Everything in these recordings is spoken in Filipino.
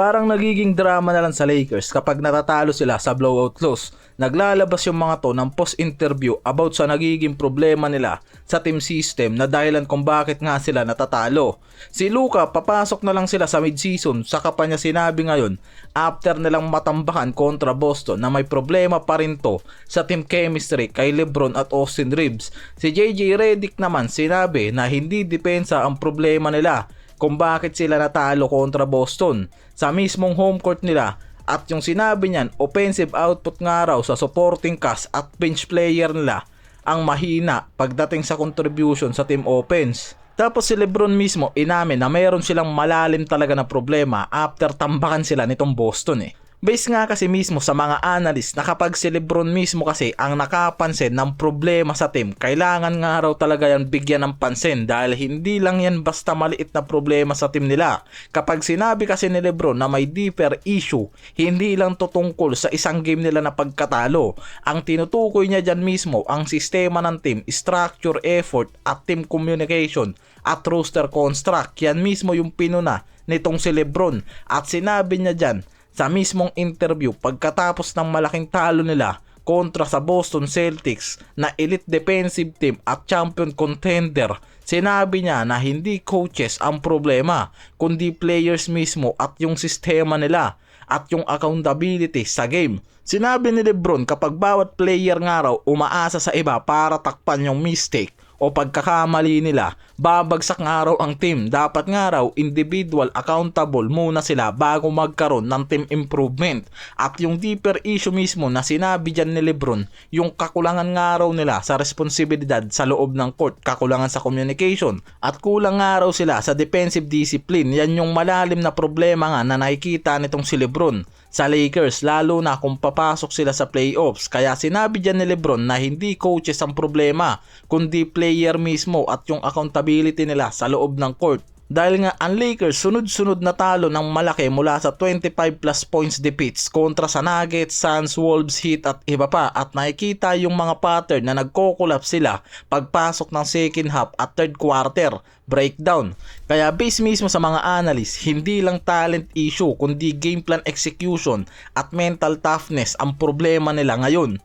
Parang nagiging drama na lang sa Lakers kapag natatalo sila sa blowout loss. Naglalabas yung mga to ng post-interview about sa nagiging problema nila sa team system na dahilan kung bakit nga sila natatalo. Si Luka, papasok na lang sila sa mid-season, saka pa niya sinabi ngayon after nilang matambakan kontra Boston na may problema pa rin to sa team chemistry kay LeBron at Austin Reeves. Si JJ Redick naman sinabi na hindi depensa ang problema nila kung bakit sila natalo kontra Boston sa mismong home court nila, at yung sinabi niyan, offensive output nga raw sa supporting cast at bench player nila ang mahina pagdating sa contribution sa team offense. Tapos si LeBron mismo inamin na mayroon silang malalim talaga na problema after tambakan sila nitong Boston Based nga kasi mismo sa mga analyst na kapag si LeBron mismo kasi ang nakapansin ng problema sa team, kailangan nga raw talaga yan bigyan ng pansin dahil hindi lang yan basta maliit na problema sa team nila. Kapag sinabi kasi ni LeBron na may deeper issue, hindi lang to tungkol sa isang game nila na pagkatalo. Ang tinutukoy niya dyan mismo ang sistema ng team, structure, effort at team communication at roster construct. Yan mismo yung pinuna nitong si LeBron at sinabi niya dyan sa mismong interview pagkatapos ng malaking talo nila kontra sa Boston Celtics na elite defensive team at champion contender. Sinabi niya na hindi coaches ang problema kundi players mismo at yung sistema nila at yung accountability sa game. Sinabi ni LeBron kapag bawat player nga raw umaasa sa iba para takpan yung mistake o pagkakamali nila, babagsak nga raw ang team. Dapat nga raw individual accountable muna sila bago magkaroon ng team improvement. At yung deeper issue mismo na sinabi dyan ni LeBron, yung kakulangan nga raw nila sa responsibilidad sa loob ng court, kakulangan sa communication, at kulang nga raw sila sa defensive discipline. Yan yung malalim na problema nga na nakikita nitong si LeBron sa Lakers, lalo na kung papasok sila sa playoffs. Kaya sinabi dyan ni LeBron na hindi coaches ang problema kundi player mismo at yung accountability nila sa loob ng court. Dahil nga ang Lakers sunod-sunod na talo ng malaki mula sa 25 plus points defeats kontra sa Nuggets, Suns, Wolves, Heat at iba pa, at nakikita yung mga pattern na nagko-collapse sila pagpasok ng second half at third quarter breakdown. Kaya based mismo sa mga analyst, hindi lang talent issue kundi game plan execution at mental toughness ang problema nila ngayon.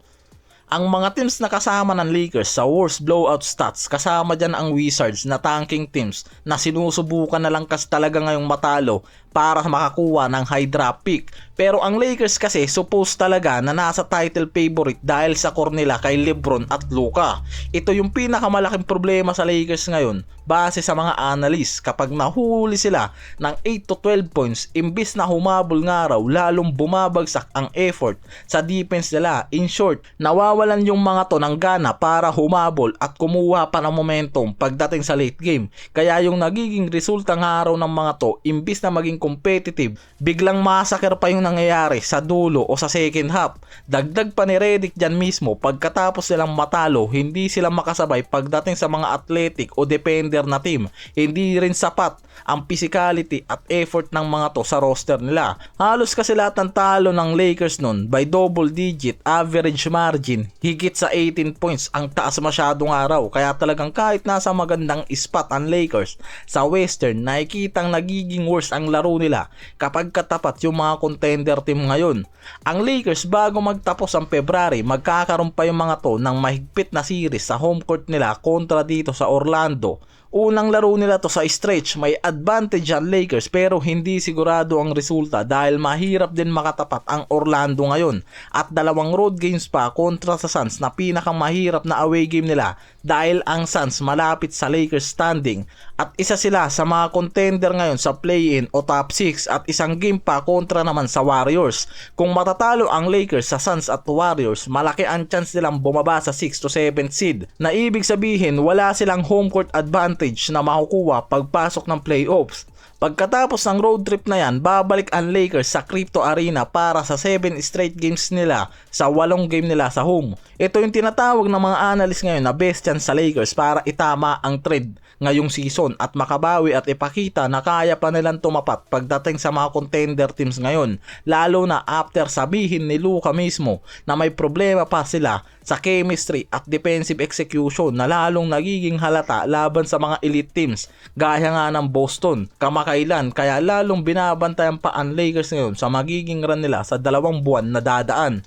Ang mga teams na kasama ng Lakers sa worst blowout stats, kasama dyan ang Wizards na tanking teams na sinusubukan na lang kasi talaga ngayong matalo para makakuha ng high draft pick. Pero ang Lakers kasi supposed talaga na nasa title favorite dahil sa core nila kay LeBron at Luka. Ito yung pinakamalaking problema sa Lakers ngayon base sa mga analysts. Kapag nahuli sila ng 8 to 12 points, imbis na humabol nga raw, lalong bumabagsak ang effort sa defense nila. In short, nawawalan yung mga to ng gana para humabol at kumuha pa ng momentum pagdating sa late game. Kaya yung nagiging resulta nga raw ng mga to, imbis na maging competitive, biglang massacre pa yung nangyayari sa dulo o sa second half. Dagdag pa ni Redick dyan mismo, pagkatapos silang matalo, hindi sila makasabay pagdating sa mga athletic o defender na team. Hindi rin sapat ang physicality at effort ng mga to sa roster nila. Halos kasi lahat ng talo ng Lakers nun by double digit average margin, higit sa 18 points, ang taas masyadong araw. Kaya talagang kahit nasa magandang spot ang Lakers sa Western, nakikitang nagiging worse ang laro nila kapag katapat yung mga contender team ngayon. Ang Lakers bago magtapos ang February, magkakaroon pa yung mga to ng mahigpit na series sa home court nila kontra dito sa Orlando. Unang laro nila to sa stretch, may advantage ang Lakers pero hindi sigurado ang resulta dahil mahirap din makatapat ang Orlando ngayon. At dalawang road games pa kontra sa Suns na pinakamahirap na away game nila dahil ang Suns malapit sa Lakers standing. At isa sila sa mga contender ngayon sa play-in o top 6 at isang game pa kontra naman sa Warriors. Kung matatalo ang Lakers sa Suns at Warriors, malaki ang chance nilang bumaba sa 6 to 7 seed. Na ibig sabihin wala silang home court advantage na makukuha pagpasok ng playoffs. Pagkatapos ng road trip na yan, babalik ang Lakers sa Crypto Arena para sa 7 straight games nila sa 8 game nila sa home. Ito yung tinatawag ng mga analyst ngayon na best chance sa Lakers para itama ang trend ngayong season at makabawi at ipakita na kaya pa nilang tumapat pagdating sa mga contender teams ngayon. Lalo na after sabihin ni Luka mismo na may problema pa sila sa chemistry at defensive execution na lalong nagiging halata laban sa mga elite teams gaya nga ng Boston kamakailan, kaya lalong binabantayan pa ang Lakers ngayon sa magiging run nila sa 2 buwan na dadaan.